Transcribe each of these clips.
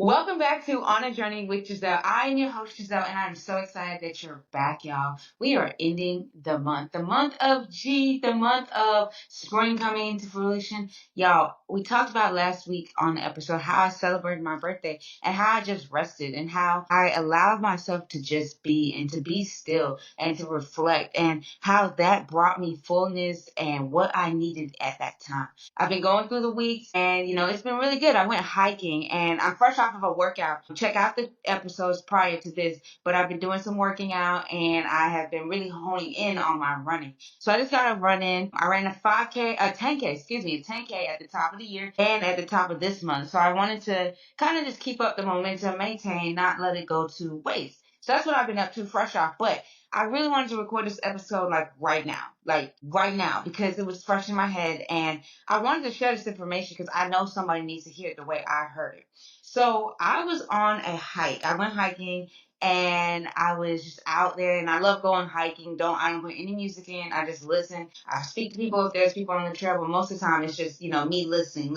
Welcome back to On a Journey with Giselle. I am your host, Giselle, and I'm so excited that you're back, y'all. We are ending the month of G, the month of spring coming into fruition. Y'all, we talked about last week on the episode how I celebrated my birthday and how I just rested and how I allowed myself to just be and to be still and to reflect and how that brought me fullness and what I needed at that time. I've been going through the weeks and, it's been really good. I went hiking and I'm fresh off of a workout. Check out the episodes prior to this, but I've been doing some working out and I have been really honing in on my running. So I just got to run in. I ran a 5K, a 10K, excuse me, a 10K at the top of the year and at the top of this month. So I wanted to kind of just keep up the momentum, maintain, not let it go to waste. So that's what I've been up to fresh off. But I really wanted to record this episode like right now, because it was fresh in my head and I wanted to share this information because I know somebody needs to hear it the way I heard it. So I was on a hike. I went hiking and I was just out there and I love going hiking. I don't put any music in. I just listen. I speak to people if there's people on the trail, but most of the time it's just, me listening.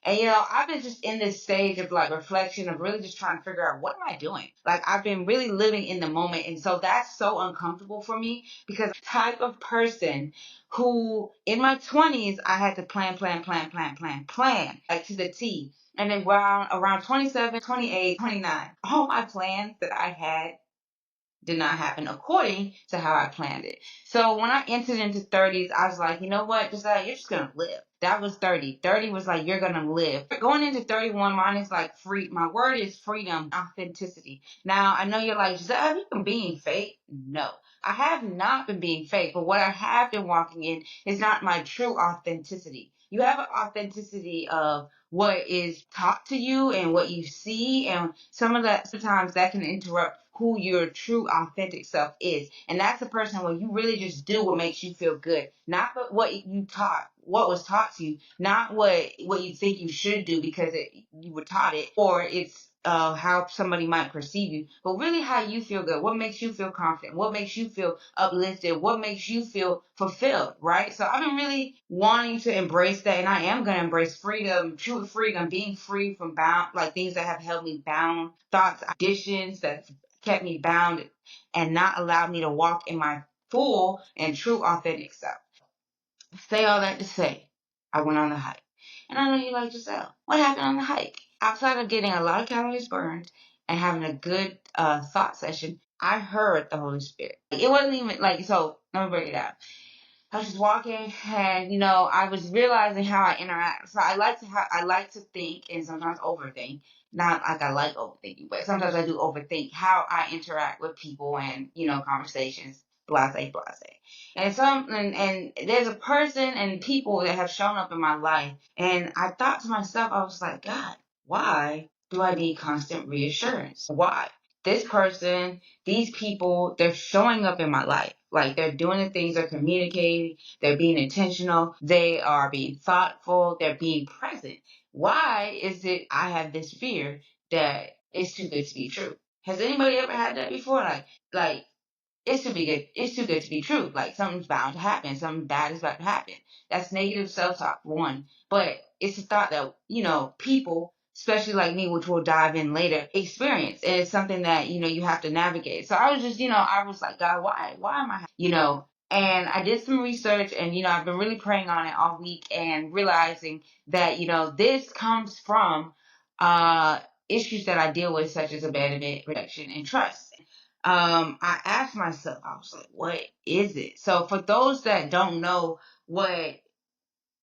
And I've been just in this stage of like reflection of really just trying to figure out what am I doing? Like I've been really living in the moment. And so that's so uncomfortable for me because I'm the type of person who in my 20s I had to plan, like to the T. And then around 27, 28, 29, all my plans that I had did not happen according to how I planned it. So when I entered into 30s, I was like, you know what? Just like, you're just going to live. That was 30. 30 was like, you're going to live. Going into 31, mine is like free. My word is freedom, authenticity. Now, I know you're like, Giselle, have you been being fake? No. I have not been being fake, but what I have been walking in is not my true authenticity. You have an authenticity of what is taught to you and what you see, and some of that sometimes that can interrupt who your true authentic self is. And that's the person where you really just do what makes you feel good, not what was taught to you, not what you think you should do because you were taught it, or it's how somebody might perceive you, but really how you feel good, what makes you feel confident, what makes you feel uplifted, what makes you feel fulfilled, right? So I've been really wanting to embrace that, and I am going to embrace freedom, true freedom, being free from bound, like things that have held me bound, thoughts, additions that kept me bound and not allowed me to walk in my full and true authentic self. Say all that to say, I went on a hike. And I know you like Giselle. What happened on the hike? Outside of getting a lot of calories burned and having a good thought session, I heard the Holy Spirit. It wasn't even like, so let me break it down. I was just walking and, I was realizing how I interact. So I like to think and sometimes overthink. Not like I like overthinking, but sometimes I do overthink how I interact with people and, conversations, blase, blase. And there's a person and people that have shown up in my life. And I thought to myself, I was like, God, why do I need constant reassurance? Why? This person, these people, they're showing up in my life. Like they're doing the things, they're communicating, they're being intentional, they are being thoughtful, they're being present. Why is it I have this fear that it's too good to be true? Has anybody ever had that before? Like it's too good. It's too good to be true. Like something's bound to happen. Something bad is about to happen. That's negative self-talk, one. But it's a thought that people, especially like me, which we'll dive in later, experience, and it's something that you have to navigate. So I was just, I was like, God, why am I, And I did some research, and I've been really praying on it all week, and realizing that this comes from issues that I deal with, such as abandonment, rejection, and trust. I asked myself, I was like, what is it? So for those that don't know what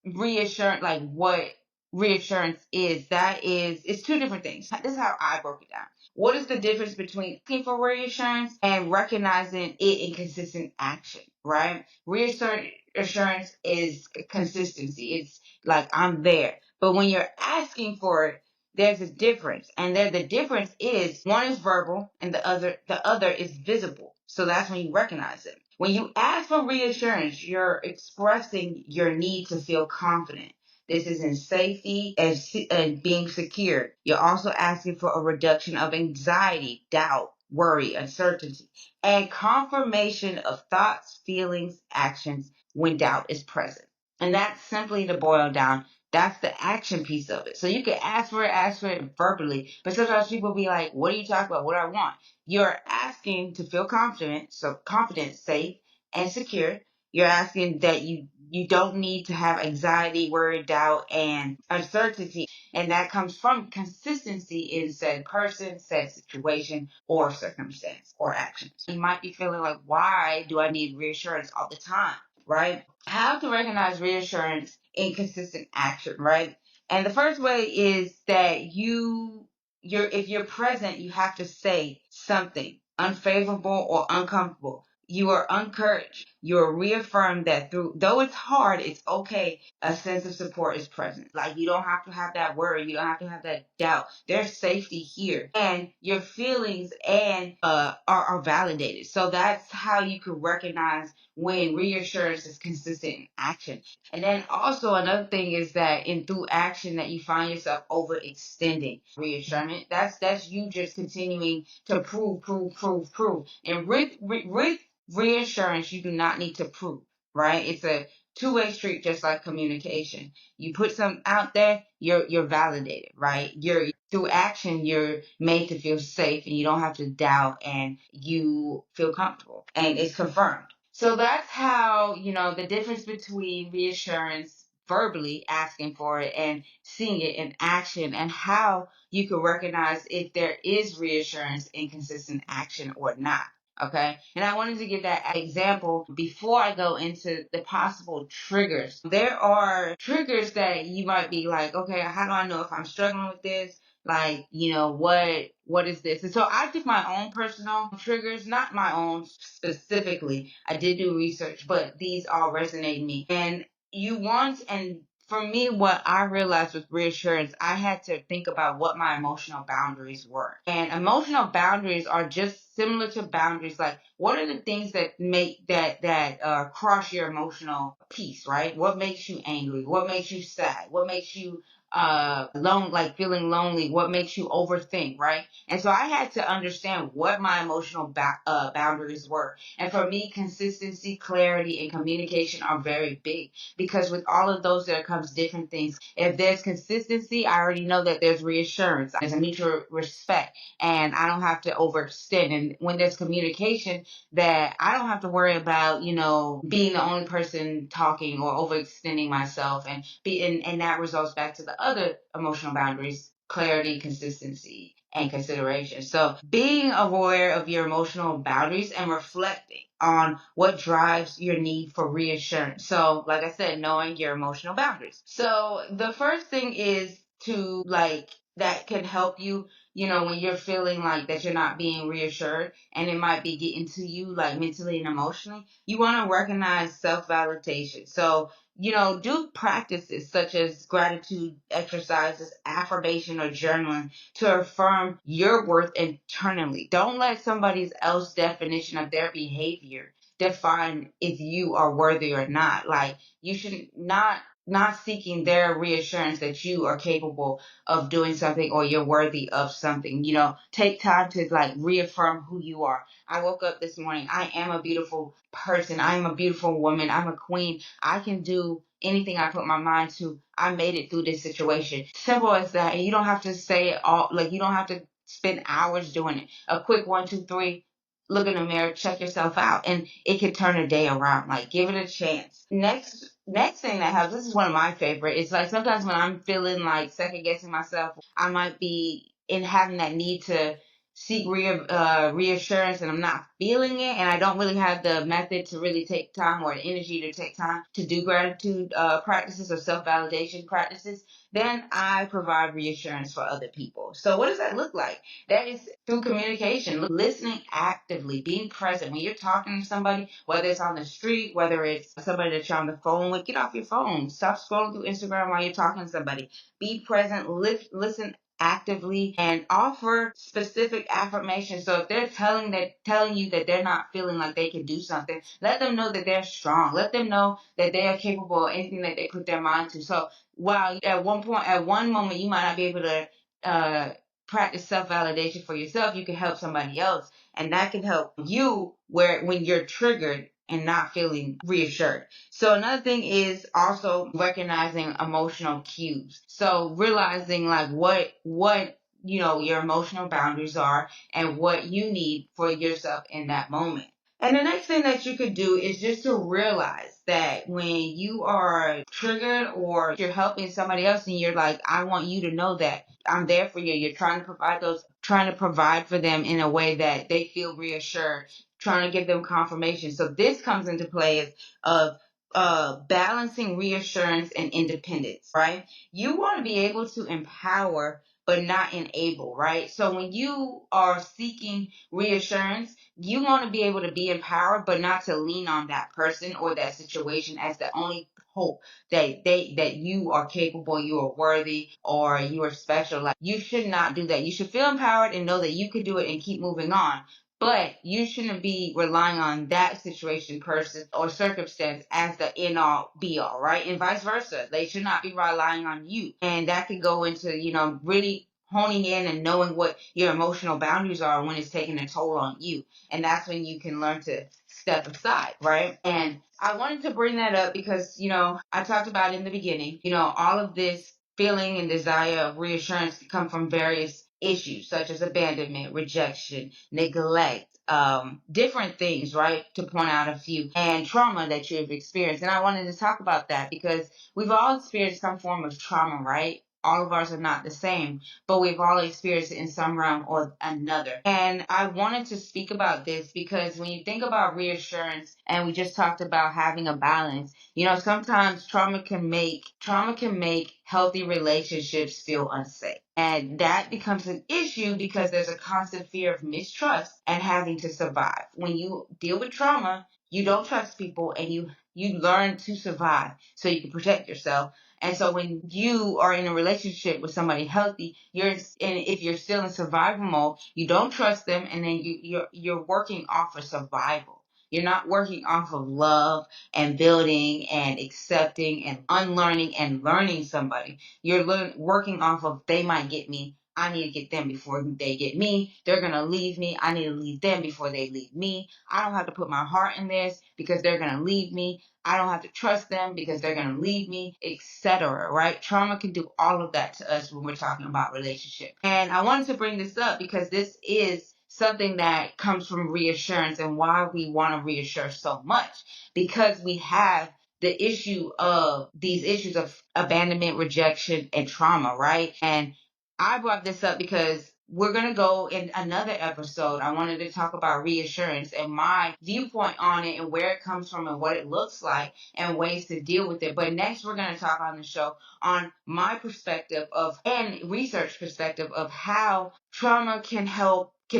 what reassurance is, it's two different things. This is how I broke it down. What is the difference between looking for reassurance and recognizing it in consistent action, right? Reassurance is consistency. It's like I'm there. But when you're asking for it, there's a difference. And the difference is one is verbal and the other is visible. So that's when you recognize it. When you ask for reassurance, you're expressing your need to feel confident. This is in safety and being secure. You're also asking for a reduction of anxiety, doubt, worry, uncertainty, and confirmation of thoughts, feelings, actions when doubt is present. And that's simply to boil down. That's the action piece of it. So you can ask for it verbally, but sometimes people be like, "What are you talking about? What do I want?" You're asking to feel confident, so confident, safe, and secure. You're asking that you don't need to have anxiety, worry, doubt, and uncertainty, and that comes from consistency in said person, said situation, or circumstance, or actions. You might be feeling like, why do I need reassurance all the time? Right? How to recognize reassurance in consistent action, right? And the first way is that if you're present, you have to say something unfavorable or uncomfortable. You are encouraged. You are reaffirmed that though it's hard, it's okay. A sense of support is present. Like, you don't have to have that worry. You don't have to have that doubt. There's safety here, and your feelings and are validated. So that's how you can recognize when reassurance is consistent in action. And then also another thing is that in through action that you find yourself overextending reassurance. That's you just continuing to prove. And with reassurance, you do not need to prove, right? It's a two-way street, just like communication. You put something out there, you're validated, right? You're through action, you're made to feel safe, and you don't have to doubt, and you feel comfortable, and it's confirmed. So that's how, the difference between reassurance verbally asking for it and seeing it in action, and how you can recognize if there is reassurance in consistent action or not. Okay. And I wanted to give that example before I go into the possible triggers. There are triggers that you might be like, okay, how do I know if I'm struggling with this? Like, what is this? And so I took my own personal triggers, not my own specifically. I did do research, but these all resonate with me. And for me, what I realized with reassurance, I had to think about what my emotional boundaries were. And emotional boundaries are just similar to boundaries. Like, what are the things that make that cross your emotional peace, right? What makes you angry? What makes you sad? What makes you like feeling lonely? What makes you overthink, right? And so I had to understand what my emotional boundaries were. And for me, consistency, clarity, and communication are very big, because with all of those there comes different things. If there's consistency, I already know that there's reassurance. There's a mutual respect, and I don't have to overextend. And when there's communication, that I don't have to worry about, being the only person talking or overextending myself, and that results back to the other emotional boundaries: clarity, consistency, and consideration. So being aware of your emotional boundaries and reflecting on what drives your need for reassurance. So, like I said, knowing your emotional boundaries. So the first thing is to, like, that can help you, when you're feeling like that you're not being reassured, and it might be getting to you, like, mentally and emotionally. You want to recognize self-validation. So, do practices such as gratitude exercises, affirmation, or journaling to affirm your worth internally. Don't let somebody else's definition of their behavior define if you are worthy or not. Like, you should not seeking their reassurance that you are capable of doing something or you're worthy of something. Take time to, like, reaffirm who you are. I woke up this morning. I am a beautiful person. I am a beautiful woman. I'm a queen. I can do anything I put my mind to. I made it through this situation. Simple as that. And you don't have to say it all, like, you don't have to spend hours doing it. A quick 1, 2, 3, look in the mirror, check yourself out, and it can turn a day around. Like, give it a chance. Next thing that helps, this is one of my favorite, is like sometimes when I'm feeling like second guessing myself, I might be in having that need to seek reassurance, and I'm not feeling it, and I don't really have the method to really take time or the energy to take time to do gratitude practices or self-validation practices. Then I provide reassurance for other people. So what does that look like? That is through communication, listening actively, being present. When you're talking to somebody, whether it's on the street, whether it's somebody that you're on the phone with, get off your phone. Stop scrolling through Instagram while you're talking to somebody. Be present, listen actively, and offer specific affirmations. So if they're telling you that they're not feeling like they can do something, let them know that they're strong. Let them know that they are capable of anything that they put their mind to. So while at one moment you might not be able to practice self-validation for yourself, you can help somebody else, and that can help you where when you're triggered and not feeling reassured. So another thing is also recognizing emotional cues. So realizing like what your emotional boundaries are and what you need for yourself in that moment. And the next thing that you could do is just to realize that when you are triggered or you're helping somebody else and you're like, I want you to know that I'm there for you. You're trying to provide for them in a way that they feel reassured, trying to give them confirmation. So this comes into play of balancing reassurance and independence, right? You want to be able to empower but not enable, right? So when you are seeking reassurance, you want to be able to be empowered, but not to lean on that person or that situation as the only hope that you are capable, you are worthy, or you are special. Like you should not do that. You should feel empowered and know that you can do it and keep moving on. But you shouldn't be relying on that situation, person, or circumstance as the end all be all, right? And vice versa. They should not be relying on you. And that could go into, really honing in and knowing what your emotional boundaries are when it's taking a toll on you. And that's when you can learn to step aside, right? And I wanted to bring that up because, I talked about in the beginning, all of this feeling and desire of reassurance can come from various issues such as abandonment, rejection, neglect, different things, right? To point out a few, and trauma that you've experienced. And I wanted to talk about that because we've all experienced some form of trauma, right? All of ours are not the same, but we've all experienced it in some realm or another. And I wanted to speak about this because when you think about reassurance, and we just talked about having a balance, sometimes trauma can make healthy relationships feel unsafe. And that becomes an issue because there's a constant fear of mistrust and having to survive. When you deal with trauma, you don't trust people and you learn to survive so you can protect yourself. And so when you are in a relationship with somebody healthy, and if you're still in survival mode, you don't trust them, and then you're working off of survival. You're not working off of love and building and accepting and unlearning and learning somebody. You're working off of they might get me. I need to get them before they get me. They're going to leave me. I need to leave them before they leave me. I don't have to put my heart in this because they're going to leave me. I don't have to trust them because they're going to leave me, etc. Right? Trauma can do all of that to us when we're talking about relationship. And I wanted to bring this up because this is something that comes from reassurance and why we want to reassure so much, because we have the issue of these issues of abandonment, rejection, and trauma, right? And I brought this up because we're going to go in another episode. I wanted to talk about reassurance and my viewpoint on it and where it comes from and what it looks like and ways to deal with it. But next, we're going to talk on the show on my perspective of and research perspective of how trauma can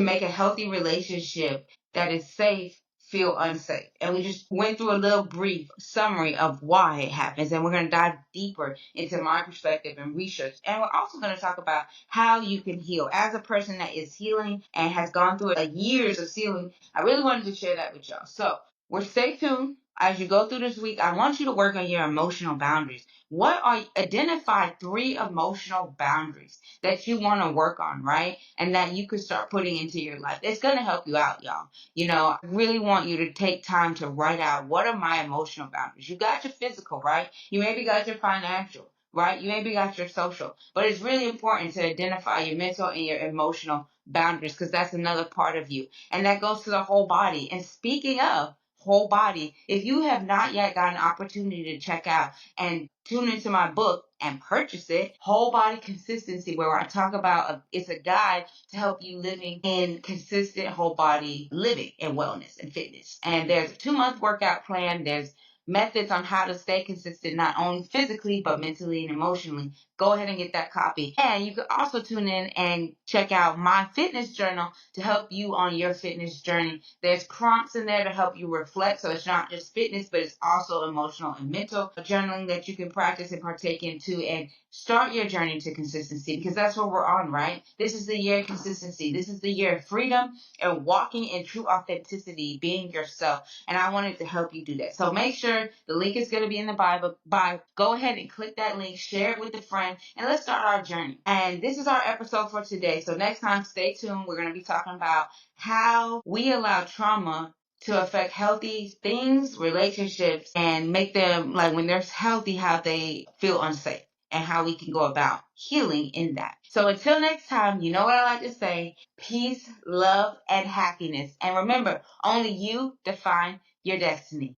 make a healthy relationship that is safe feel unsafe. And we just went through a little brief summary of why it happens. And we're going to dive deeper into my perspective and research. And we're also going to talk about how you can heal. As a person that is healing and has gone through years of healing, I really wanted to share that with y'all. So stay tuned. As you go through this week, I want you to work on your emotional boundaries. Identify 3 emotional boundaries that you want to work on, right? And that you could start putting into your life. It's going to help you out, y'all. I really want you to take time to write out, what are my emotional boundaries? You got your physical, right? You maybe got your financial, right? You maybe got your social. But it's really important to identify your mental and your emotional boundaries because that's another part of you. And that goes to the whole body. And speaking of whole body, if you have not yet got an opportunity to check out and tune into my book and purchase it, Whole Body Consistency, where I talk about it's a guide to help you living in consistent whole body living and wellness and fitness. And there's a 2-month workout plan. There's methods on how to stay consistent, not only physically, but mentally and emotionally. Go ahead and get that copy. And you can also tune in and check out my fitness journal to help you on your fitness journey. There's prompts in there to help you reflect. So it's not just fitness, but it's also emotional and mental journaling that you can practice and partake in too, and start your journey to consistency, because that's what we're on, right? This is the year of consistency. This is the year of freedom and walking in true authenticity, being yourself. And I wanted to help you do that. So make sure the link is going to be in the Bible. Go ahead and click that link, share it with a friend, and let's start our journey. And this is our episode for today. So next time, stay tuned. We're going to be talking about how we allow trauma to affect healthy things, relationships, and make them, like, when they're healthy, how they feel unsafe and how we can go about healing in that. So until next time, you know what I like to say: peace, love, and happiness. And remember, only you define your destiny.